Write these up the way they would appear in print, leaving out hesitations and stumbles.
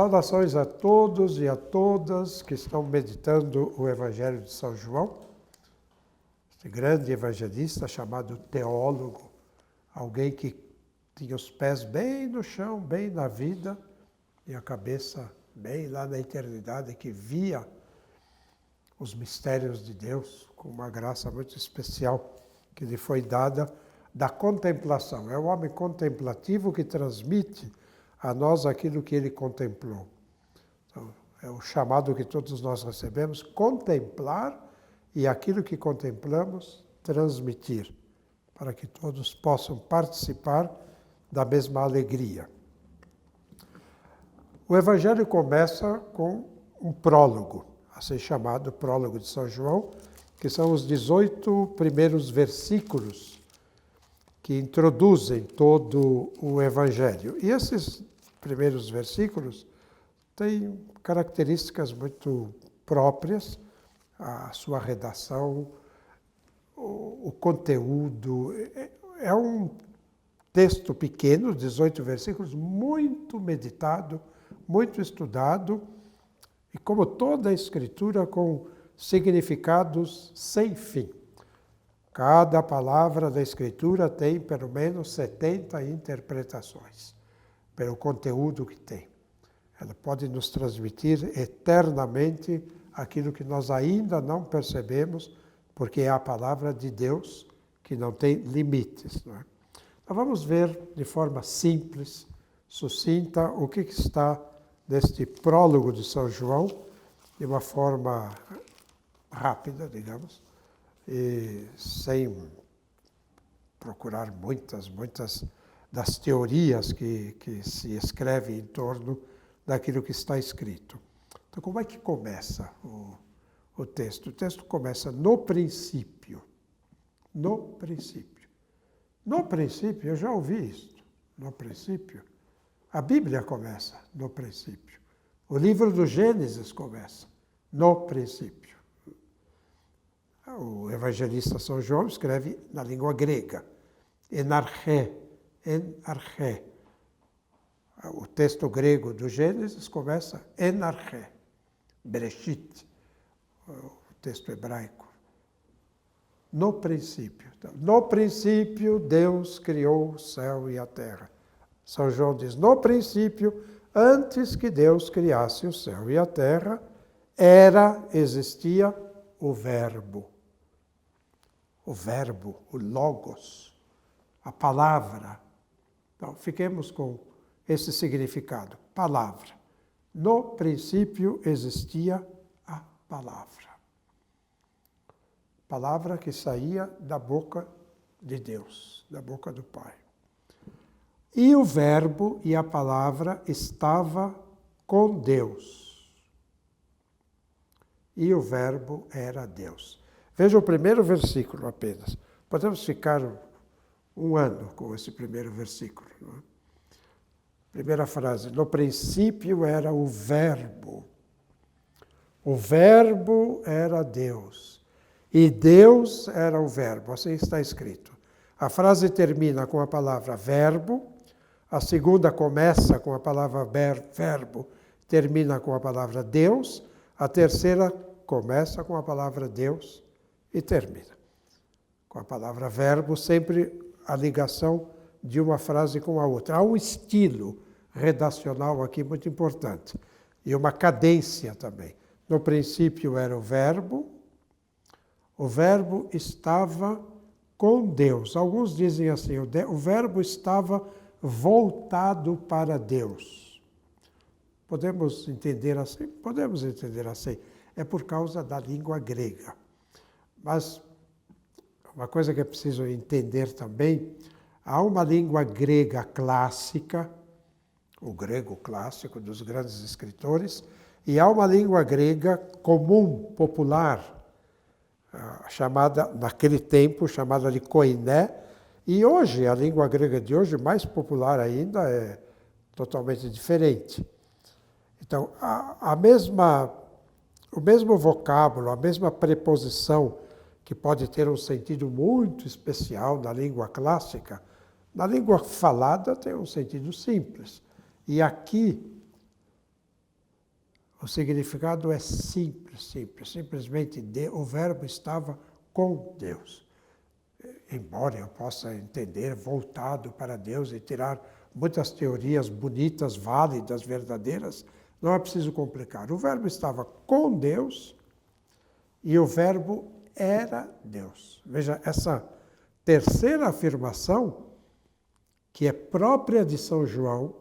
Saudações a todos e a todas que estão meditando o Evangelho de São João, este grande evangelista chamado teólogo, alguém que tinha os pés bem no chão, bem na vida, e a cabeça bem lá na eternidade, que via os mistérios de Deus com uma graça muito especial que lhe foi dada da contemplação. É o homem contemplativo que transmite a nós aquilo que ele contemplou. Então, é o chamado que todos nós recebemos, contemplar e aquilo que contemplamos, transmitir, para que todos possam participar da mesma alegria. O Evangelho começa com um prólogo, assim chamado prólogo de São João, que são os 18 primeiros versículos que introduzem todo o Evangelho. E esses primeiros versículos têm características muito próprias, a sua redação, o conteúdo. É um texto pequeno, 18 versículos, muito meditado, muito estudado, e como toda a Escritura, com significados sem fim. Cada palavra da Escritura tem pelo menos 70 interpretações, pelo conteúdo que tem. Ela pode nos transmitir eternamente aquilo que nós ainda não percebemos, porque é a palavra de Deus que não tem limites. Não é? Então vamos ver de forma simples, sucinta, o que está neste prólogo de São João, de uma forma rápida, digamos, e sem procurar muitas das teorias que se escrevem em torno daquilo que está escrito. Então, como é que começa o texto? O texto começa no princípio. No princípio. No princípio, eu já ouvi isso. No princípio. A Bíblia começa no princípio. O livro do Gênesis começa no princípio. O evangelista São João escreve na língua grega, enarché. O texto grego do Gênesis começa enarché, Bereshit, o texto hebraico. No princípio. No princípio, Deus criou o céu e a terra. São João diz, no princípio, antes que Deus criasse o céu e a terra, existia o Verbo. O Verbo, o Logos, a palavra. Então, fiquemos com esse significado, palavra. No princípio existia a palavra. Palavra que saía da boca de Deus, da boca do Pai. E o Verbo e a palavra estava com Deus. E o Verbo era Deus. Veja o primeiro versículo apenas. Podemos ficar um ano com esse primeiro versículo. Não é? Primeira frase, no princípio era o Verbo. O Verbo era Deus. E Deus era o Verbo. Assim está escrito. A frase termina com a palavra verbo. A segunda começa com a palavra verbo. Termina com a palavra Deus. A terceira começa com a palavra Deus e termina. Com a palavra verbo, sempre a ligação de uma frase com a outra. Há um estilo redacional aqui muito importante. E uma cadência também. No princípio era o verbo estava com Deus. Alguns dizem assim, o verbo estava voltado para Deus. Podemos entender assim? Podemos entender assim. É por causa da língua grega. Mas uma coisa que é preciso entender também, há uma língua grega clássica, o grego clássico dos grandes escritores, e há uma língua grega comum, popular, chamada, naquele tempo, chamada de koiné, e hoje, a língua grega de hoje, mais popular ainda, é totalmente diferente. Então, o mesmo vocábulo, a mesma preposição, que pode ter um sentido muito especial na língua clássica, na língua falada tem um sentido simples. E aqui, O significado é simples. Simplesmente o Verbo estava com Deus. Embora eu possa entender voltado para Deus e tirar muitas teorias bonitas, válidas, verdadeiras, não é preciso complicar. O Verbo estava com Deus e o Verbo era Deus. Veja, essa terceira afirmação, que é própria de São João,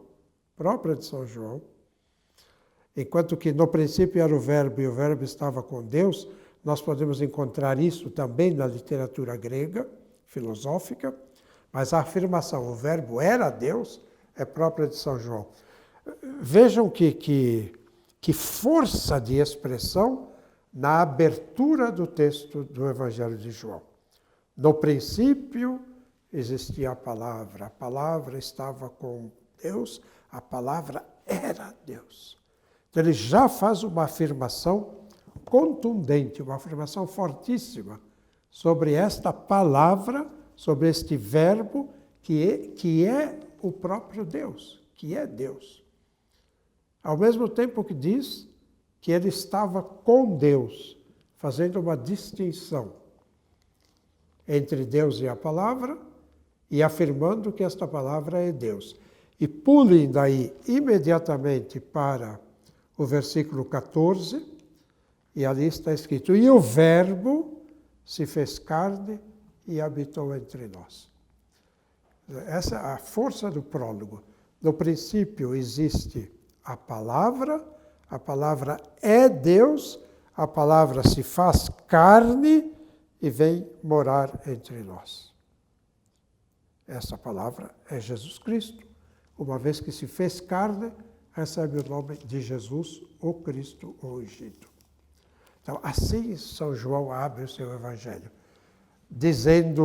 enquanto que no princípio era o Verbo e o Verbo estava com Deus, nós podemos encontrar isso também na literatura grega, filosófica, mas a afirmação, o Verbo era Deus, é própria de São João. Vejam que força de expressão na abertura do texto do Evangelho de João. No princípio existia a palavra estava com Deus, a palavra era Deus. Então ele já faz uma afirmação contundente, uma afirmação fortíssima sobre esta palavra, sobre este verbo que é o próprio Deus, que é Deus. Ao mesmo tempo que diz que ele estava com Deus, fazendo uma distinção entre Deus e a palavra e afirmando que esta palavra é Deus. E pulem daí imediatamente para o versículo 14, e ali está escrito: e o Verbo se fez carne e habitou entre nós. Essa é a força do prólogo. No princípio existe a palavra é Deus, a palavra se faz carne e vem morar entre nós. Essa palavra é Jesus Cristo. Uma vez que se fez carne, recebe o nome de Jesus, o Cristo, o ungido. Então, assim São João abre o seu Evangelho,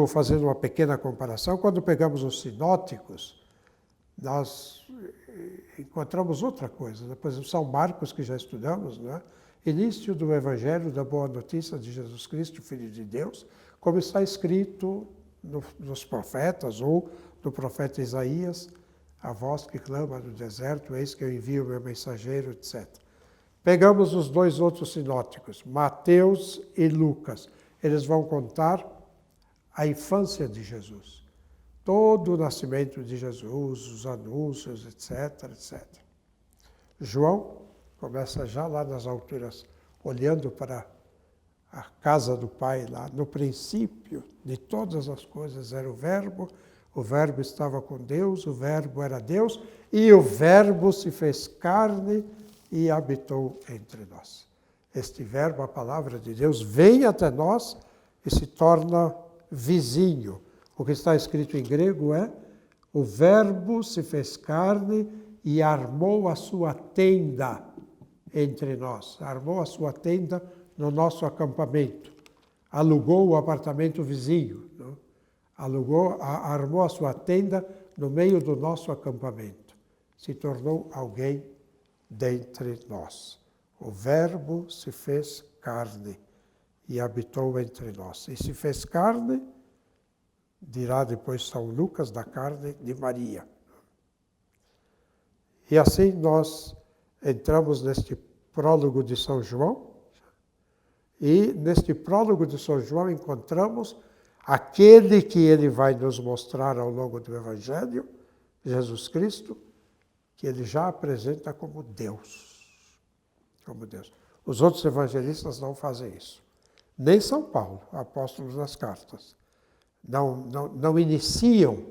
fazendo uma pequena comparação, quando pegamos os sinóticos, nós encontramos outra coisa. Por exemplo, São Marcos, que já estudamos, não é? Início do Evangelho da Boa Notícia de Jesus Cristo, Filho de Deus, como está escrito nos profetas, ou no profeta Isaías, a voz que clama no deserto, eis que eu envio meu mensageiro, etc. Pegamos os dois outros sinóticos, Mateus e Lucas. Eles vão contar a infância de Jesus. Todo o nascimento de Jesus, os anúncios, etc, etc. João começa já lá nas alturas, olhando para a casa do Pai lá. No princípio de todas as coisas era o Verbo estava com Deus, o Verbo era Deus, e o Verbo se fez carne e habitou entre nós. Este Verbo, a palavra de Deus, vem até nós e se torna vizinho. O que está escrito em grego é: o Verbo se fez carne e armou a sua tenda entre nós. Armou a sua tenda no nosso acampamento. Alugou o apartamento vizinho. Não? Armou a sua tenda no meio do nosso acampamento. Se tornou alguém dentre nós. O Verbo se fez carne e habitou entre nós. E se fez carne, dirá depois São Lucas, da carne de Maria. E assim nós entramos neste prólogo de São João, e neste prólogo de São João encontramos aquele que ele vai nos mostrar ao longo do Evangelho, Jesus Cristo, que ele já apresenta como Deus. Como Deus. Os outros evangelistas não fazem isso. Nem São Paulo, apóstolo das cartas. Não iniciam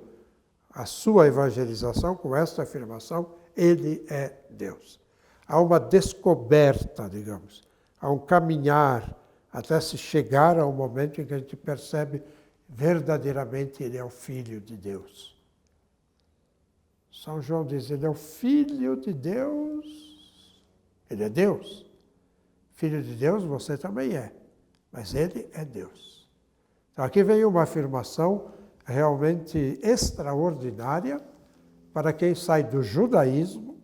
a sua evangelização com esta afirmação: ele é Deus. Há uma descoberta, digamos, há um caminhar até se chegar ao momento em que a gente percebe verdadeiramente ele é o Filho de Deus. São João diz: ele é o Filho de Deus. Ele é Deus. Filho de Deus você também é, mas ele é Deus. Então aqui vem uma afirmação realmente extraordinária para quem sai do judaísmo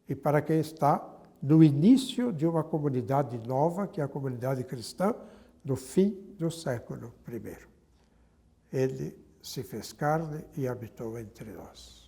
e para quem está no início de uma comunidade nova, que é a comunidade cristã, no fim do século I. Ele se fez carne e habitou entre nós.